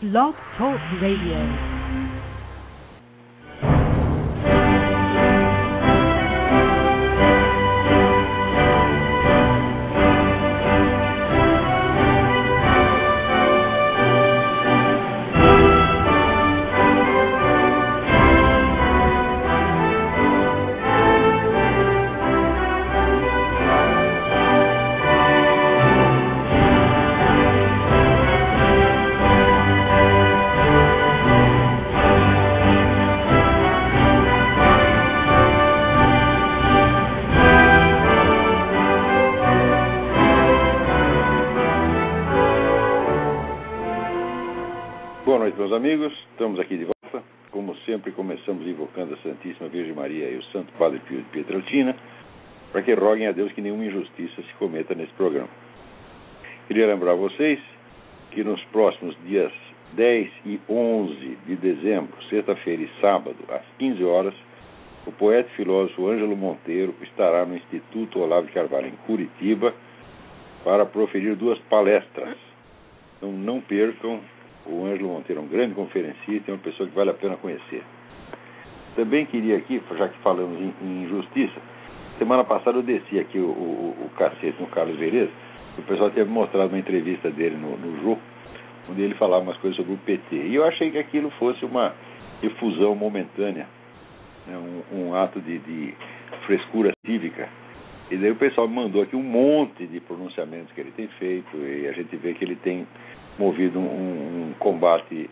Blog Talk Radio. Meus amigos, estamos aqui de volta. Como sempre, começamos invocando a Santíssima Virgem Maria e o Santo Padre Pio de Pietrelcina para que roguem a Deus que nenhuma injustiça se cometa nesse programa. Queria lembrar a vocês que nos próximos dias 10 e 11 de dezembro, sexta-feira e sábado, às 15 horas, o poeta e filósofo Ângelo Monteiro estará no Instituto Olavo de Carvalho, em Curitiba, para proferir 2 palestras. Então não percam. O Ângelo Monteiro é um grande conferencista, é uma pessoa que vale a pena conhecer. Também queria aqui, já que falamos em injustiça, semana passada eu desci aqui o cacete no Carlos Vereza, o pessoal tinha mostrado uma entrevista dele no Jô, onde ele falava umas coisas sobre o PT. E eu achei que aquilo fosse uma efusão momentânea, né, um ato de frescura cívica. E daí o pessoal me mandou aqui um monte de pronunciamentos que ele tem feito, e a gente vê que ele tem movido um combate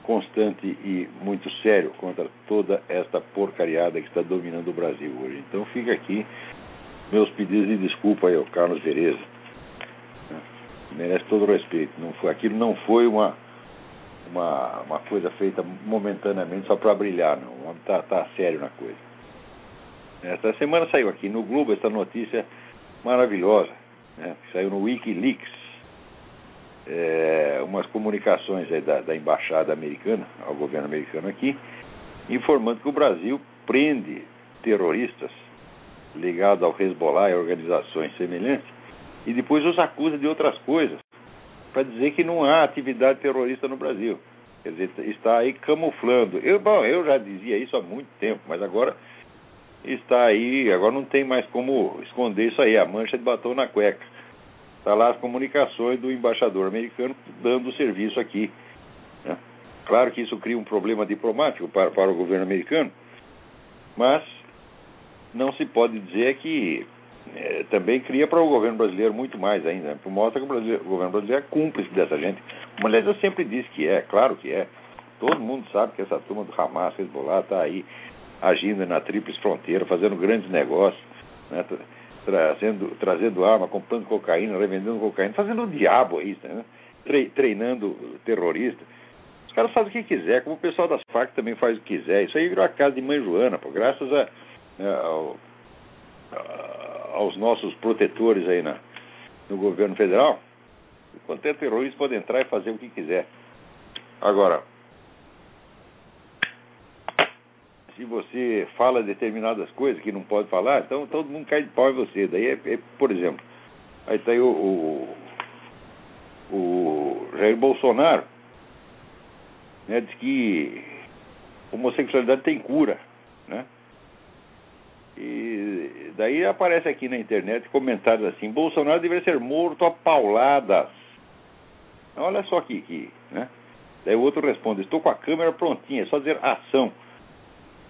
constante e muito sério contra toda esta porcariada que está dominando o Brasil hoje. Então fica aqui meus pedidos de desculpa aí ao Carlos Vereza. Merece todo o respeito. Aquilo não foi uma coisa feita momentaneamente só para brilhar, não. O homem está sério na coisa. Esta semana saiu aqui no Globo essa notícia maravilhosa, né, que saiu no Wikileaks. Umas comunicações aí da embaixada americana, ao governo americano aqui, informando que o Brasil prende terroristas ligados ao Hezbollah e organizações semelhantes e depois os acusa de outras coisas para dizer que não há atividade terrorista no Brasil. Quer dizer, está aí camuflando. Eu já dizia isso há muito tempo, mas agora está aí, agora não tem mais como esconder isso aí, a mancha de batom na cueca. Está lá as comunicações do embaixador americano dando serviço aqui, né? Claro que isso cria um problema diplomático para o governo americano, mas não se pode dizer que também cria para o governo brasileiro muito mais ainda, né? Mostra que o governo brasileiro é cúmplice dessa gente. Mas eu sempre disse que claro que é. Todo mundo sabe que essa turma do Hamas, Hezbollah, está aí agindo na tríplice fronteira, fazendo grandes negócios, né? Trazendo arma, comprando cocaína, revendendo cocaína, fazendo o diabo aí, né? Treinando terrorista. Os caras fazem o que quiser, como o pessoal das Farc também faz o que quiser. Isso aí virou a casa de mãe Joana, pô, graças aos nossos protetores aí no governo federal. Qualquer terrorista pode entrar e fazer o que quiser. Agora, se você fala determinadas coisas que não pode falar, então todo mundo cai de pau em você. Daí por exemplo, aí está aí o Jair Bolsonaro, né, diz que homossexualidade tem cura, né? E daí aparece aqui na internet comentários assim: Bolsonaro deveria ser morto a pauladas. Olha só aqui, né? Daí o outro responde: estou com a câmera prontinha, é só dizer ação.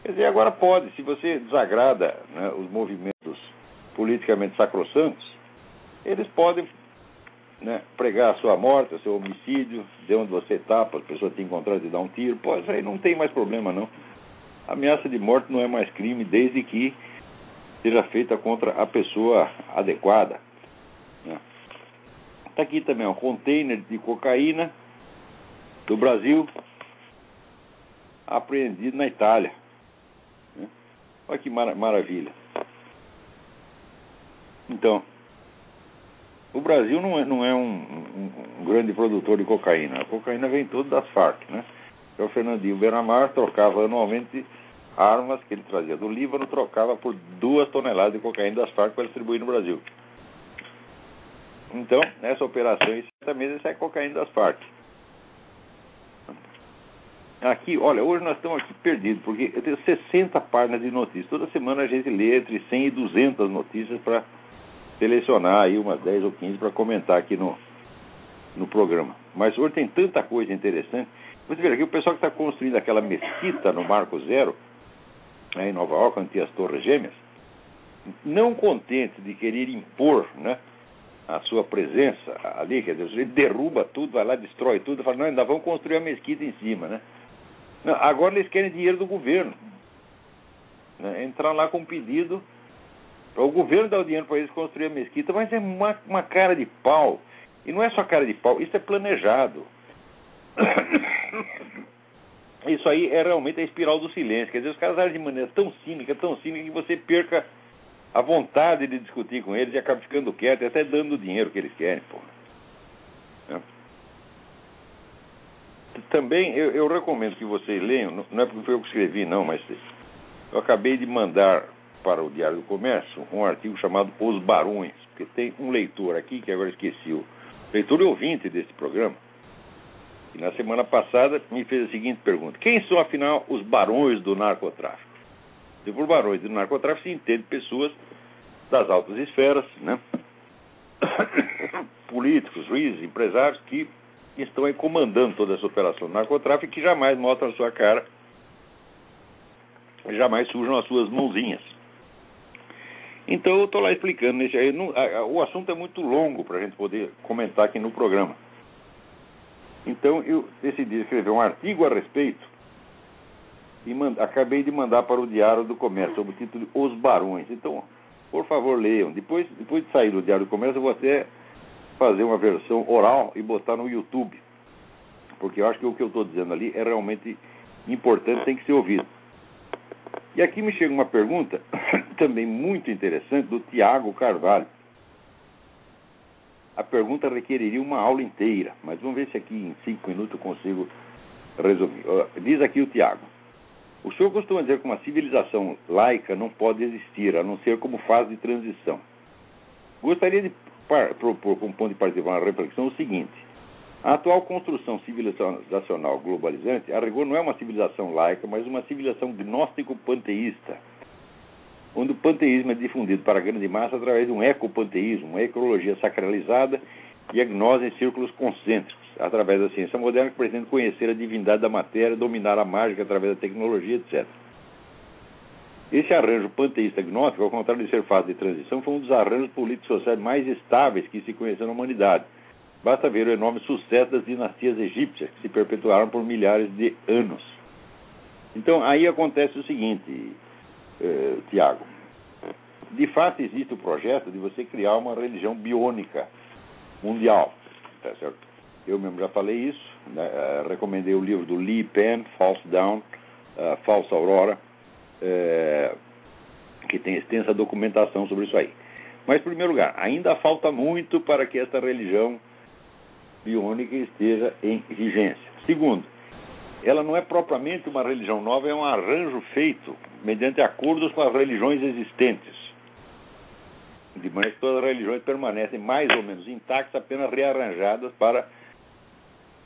Quer dizer, agora pode, se você desagrada, né, os movimentos politicamente sacrossantos, eles podem, né, pregar a sua morte, o seu homicídio, de onde você está, para a pessoa te encontrar e te dar um tiro. Pô, isso aí não tem mais problema, não. A ameaça de morte não é mais crime, desde que seja feita contra a pessoa adequada, né. Está aqui também um container de cocaína do Brasil apreendido na Itália. Olha que maravilha. Então, o Brasil não é um grande produtor de cocaína. A cocaína vem toda das Farc, né? Então, o Fernandinho Beiramar trocava anualmente armas que ele trazia do Líbano, trocava por 2 toneladas de cocaína das Farc para distribuir no Brasil. Então, nessa operação, certamente sai cocaína das Farc. Aqui, olha, hoje nós estamos aqui perdidos, porque eu tenho 60 páginas de notícias. Toda semana a gente lê entre 100 e 200 notícias para selecionar aí umas 10 ou 15 para comentar aqui no programa. Mas hoje tem tanta coisa interessante. Você vê aqui o pessoal que está construindo aquela mesquita no Marco Zero, em Nova York, onde tem as Torres Gêmeas, não contente de querer impor, né, a sua presença ali, quer dizer, ele derruba tudo, vai lá, destrói tudo, fala, não, ainda vamos construir a mesquita em cima, né? Não, agora eles querem dinheiro do governo, né? Entrar lá com um pedido para o governo dar o dinheiro para eles construir a mesquita, mas é uma cara de pau. E não é só cara de pau, isso é planejado. Isso aí é realmente a espiral do silêncio. Quer dizer, os caras agem de maneira tão cínica que você perca a vontade de discutir com eles e acaba ficando quieto e até dando o dinheiro que eles querem, pô. É. Também eu recomendo que vocês leiam, não é porque foi eu que escrevi, não, mas eu acabei de mandar para o Diário do Comércio um artigo chamado Os Barões, porque tem um leitor aqui, que agora esqueci, o leitor e ouvinte desse programa, e na semana passada me fez a seguinte pergunta: quem são, afinal, os barões do narcotráfico? E por barões do narcotráfico se entende pessoas das altas esferas, né? Políticos, juízes, empresários que estão aí comandando toda essa operação do narcotráfico e que jamais mostram a sua cara, jamais sujam as suas mãozinhas. Então eu estou lá explicando. O assunto é muito longo para a gente poder comentar aqui no programa. Então eu decidi escrever um artigo a respeito e acabei de mandar para o Diário do Comércio, sob o título de Os Barões. Então, por favor, leiam. Depois de sair do Diário do Comércio, eu vou até fazer uma versão oral e botar no YouTube, porque eu acho que o que eu estou dizendo ali é realmente importante, tem que ser ouvido. E aqui me chega uma pergunta também muito interessante do Tiago Carvalho. A pergunta requeriria uma aula inteira, mas vamos ver se aqui em 5 minutos eu consigo resumir. Diz aqui o Tiago: o senhor costuma dizer que uma civilização laica não pode existir, a não ser como fase de transição. Gostaria de propor como ponto de partida uma reflexão o seguinte: a atual construção civilizacional globalizante, a rigor, não é uma civilização laica, mas uma civilização gnóstico-panteísta, onde o panteísmo é difundido para a grande massa através de um ecopanteísmo, uma ecologia sacralizada e a gnose em círculos concêntricos, através da ciência moderna que pretende conhecer a divindade da matéria, dominar a mágica através da tecnologia, etc. Esse arranjo panteísta gnóstico, ao contrário de ser fase de transição, foi um dos arranjos políticos sociais mais estáveis que se conheceu na humanidade. Basta ver o enorme sucesso das dinastias egípcias, que se perpetuaram por milhares de anos. Então, aí acontece o seguinte, Tiago. De fato, existe o projeto de você criar uma religião biônica mundial. Tá certo? Eu mesmo já falei isso, né? Recomendei o livro do Lee Penn, False Dawn, Falsa Aurora, que tem extensa documentação sobre isso aí. Mas, em primeiro lugar, ainda falta muito para que esta religião biônica esteja em vigência. Segundo, ela não é propriamente uma religião nova, é um arranjo feito mediante acordos com as religiões existentes. De maneira que todas as religiões permanecem mais ou menos intactas, apenas rearranjadas para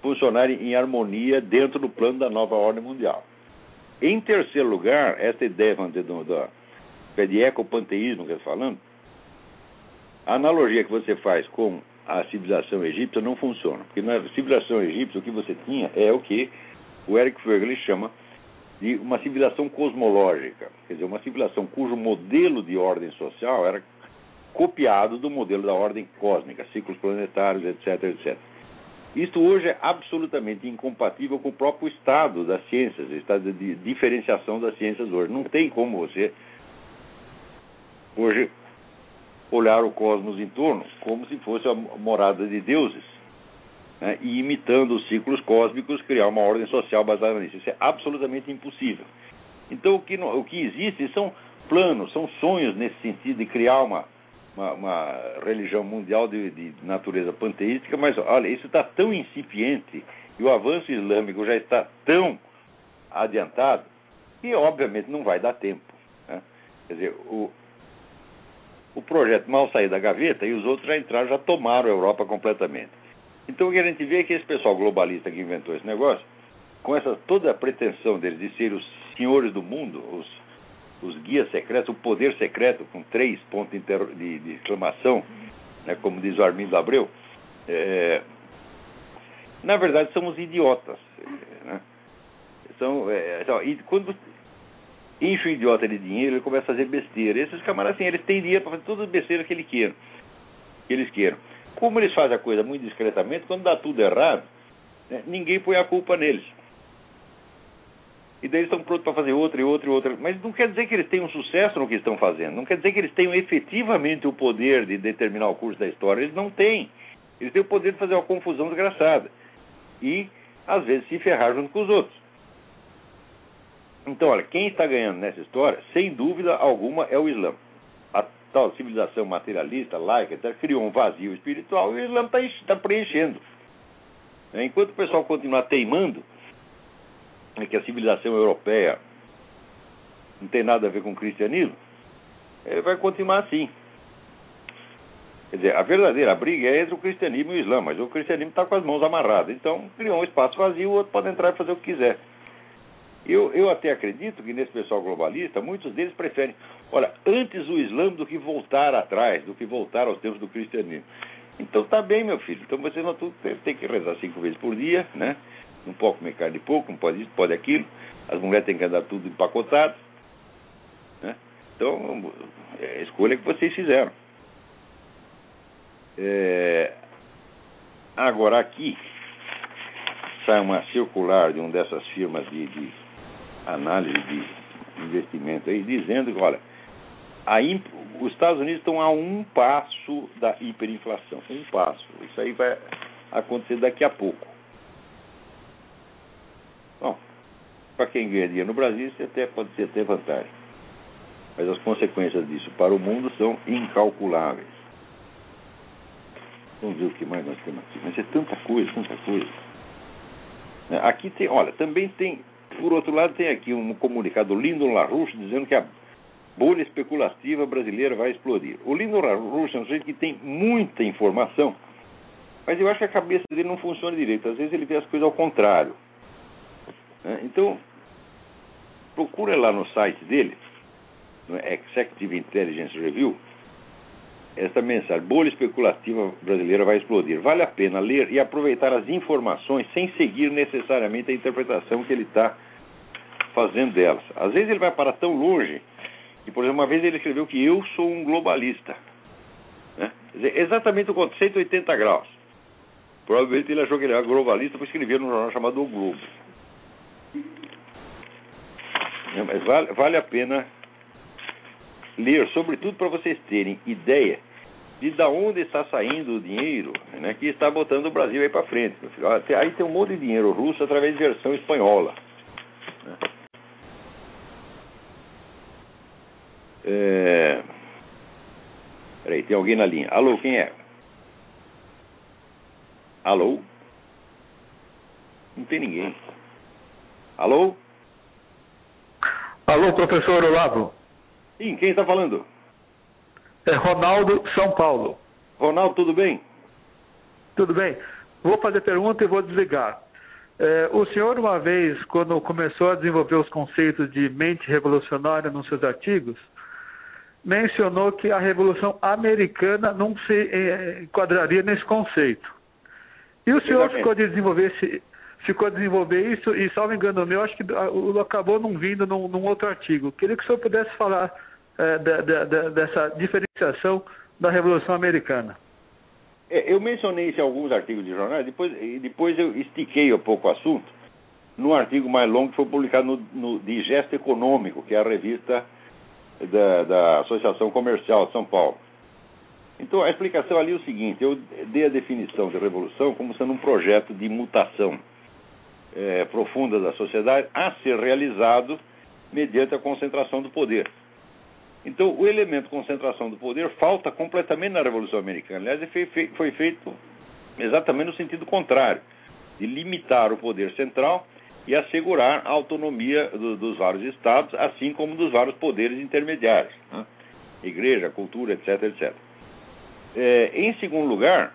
funcionarem em harmonia dentro do plano da nova ordem mundial. Em terceiro lugar, essa ideia, vamos dizer, de ecopanteísmo que eu estou falando, a analogia que você faz com a civilização egípcia não funciona. Porque na civilização egípcia o que você tinha é o que o Eric Voegelin chama de uma civilização cosmológica. Quer dizer, uma civilização cujo modelo de ordem social era copiado do modelo da ordem cósmica, ciclos planetários, etc, etc. Isto hoje é absolutamente incompatível com o próprio estado das ciências, o estado de diferenciação das ciências hoje. Não tem como você hoje olhar o cosmos em torno como se fosse a morada de deuses, né, e imitando os ciclos cósmicos criar uma ordem social baseada nisso. Isso é absolutamente impossível. Então o que existe são planos, são sonhos nesse sentido de criar uma religião mundial de natureza panteística, mas olha, isso está tão incipiente e o avanço islâmico já está tão adiantado que obviamente não vai dar tempo, né? Quer dizer, o projeto mal saiu da gaveta e os outros já entraram, já tomaram a Europa completamente. Então o que a gente vê é que esse pessoal globalista que inventou esse negócio com toda a pretensão deles de ser os senhores do mundo, os guias secretos, o poder secreto, com 3 pontos de exclamação, né, como diz o Armindo Abreu, na verdade são os idiotas. Né? E quando enche o idiota de dinheiro, ele começa a fazer besteira. Esses camaradas, assim, eles têm dinheiro para fazer todas as besteiras que eles queiram. Como eles fazem a coisa muito discretamente, quando dá tudo errado, né, ninguém põe a culpa neles. E daí eles estão prontos para fazer outra. Mas não quer dizer que eles tenham sucesso no que estão fazendo. Não quer dizer que eles tenham efetivamente o poder de determinar o curso da história. Eles não têm. Eles têm o poder de fazer uma confusão desgraçada. E, às vezes, se ferrar junto com os outros. Então, olha, quem está ganhando nessa história, sem dúvida alguma, é o Islã. A tal civilização materialista, laica, etc., criou um vazio espiritual e o Islã está preenchendo. Enquanto o pessoal continuar teimando que a civilização europeia não tem nada a ver com o cristianismo, vai continuar assim. Quer dizer, a verdadeira briga é entre o cristianismo e o Islã, mas o cristianismo está com as mãos amarradas. Então, criou um espaço vazio, o outro pode entrar e fazer o que quiser. Eu até acredito que nesse pessoal globalista, muitos deles preferem, olha, antes o Islã do que voltar atrás, do que voltar aos tempos do cristianismo. Então tá bem, meu filho. Então você não tem que rezar 5 vezes por dia, né? Não pode comer carne de porco, não pode isso, pode aquilo. As mulheres têm que andar tudo empacotado, né? Então, é a escolha que vocês fizeram. Agora aqui sai uma circular de uma dessas firmas de análise de investimento aí, dizendo que, olha, os Estados Unidos estão a 1 passo da hiperinflação. 1 passo. Isso aí vai acontecer daqui a pouco. Bom, para quem ganha dinheiro no Brasil, isso até pode ser até vantagem. Mas as consequências disso para o mundo são incalculáveis. Vamos ver o que mais nós temos aqui. Mas é tanta coisa. Aqui tem, olha, também tem, por outro lado, tem aqui um comunicado do Lyndon LaRouche dizendo que a bolha especulativa brasileira vai explodir. O Lyndon LaRouche é um sujeito que tem muita informação, mas eu acho que a cabeça dele não funciona direito. Às vezes ele vê as coisas ao contrário. Então, procura lá no site dele, no Executive Intelligence Review, esta mensagem: bolha especulativa brasileira vai explodir. Vale a pena ler e aproveitar as informações sem seguir necessariamente a interpretação que ele está fazendo delas. Às vezes ele vai parar tão longe que, por exemplo, uma vez ele escreveu que eu sou um globalista, né? Quer dizer, exatamente o conceito 180 graus. Provavelmente ele achou que ele era globalista por escrever num jornal chamado O Globo. Mas vale a pena ler, sobretudo para vocês terem ideia de onde está saindo o dinheiro, né, que está botando o Brasil aí para frente. Aí tem um monte de dinheiro russo através de versão espanhola. Peraí, tem alguém na linha. Alô, quem é? Alô? Não tem ninguém. Alô? Alô, professor Olavo. Sim, quem está falando? É Ronaldo, São Paulo. Ronaldo, tudo bem? Tudo bem. Vou fazer pergunta e vou desligar. O senhor, uma vez, quando começou a desenvolver os conceitos de mente revolucionária nos seus artigos, mencionou que a Revolução Americana não se enquadraria nesse conceito. E o senhor ficou a desenvolver isso, e, salvo engano meu, acho que acabou não vindo num outro artigo. Queria que o senhor pudesse falar dessa diferenciação da Revolução Americana. Eu mencionei isso em alguns artigos de jornais, depois eu estiquei um pouco o assunto num artigo mais longo que foi publicado no Digesto Econômico, que é a revista da Associação Comercial de São Paulo. Então, a explicação ali é o seguinte: eu dei a definição de revolução como sendo um projeto de mutação profunda da sociedade a ser realizado mediante a concentração do poder. Então, o elemento concentração do poder falta completamente na Revolução Americana. Aliás, foi feito exatamente no sentido contrário, de limitar o poder central e assegurar a autonomia dos vários estados, assim como dos vários poderes intermediários, né? Igreja, cultura, etc, etc. Em segundo lugar,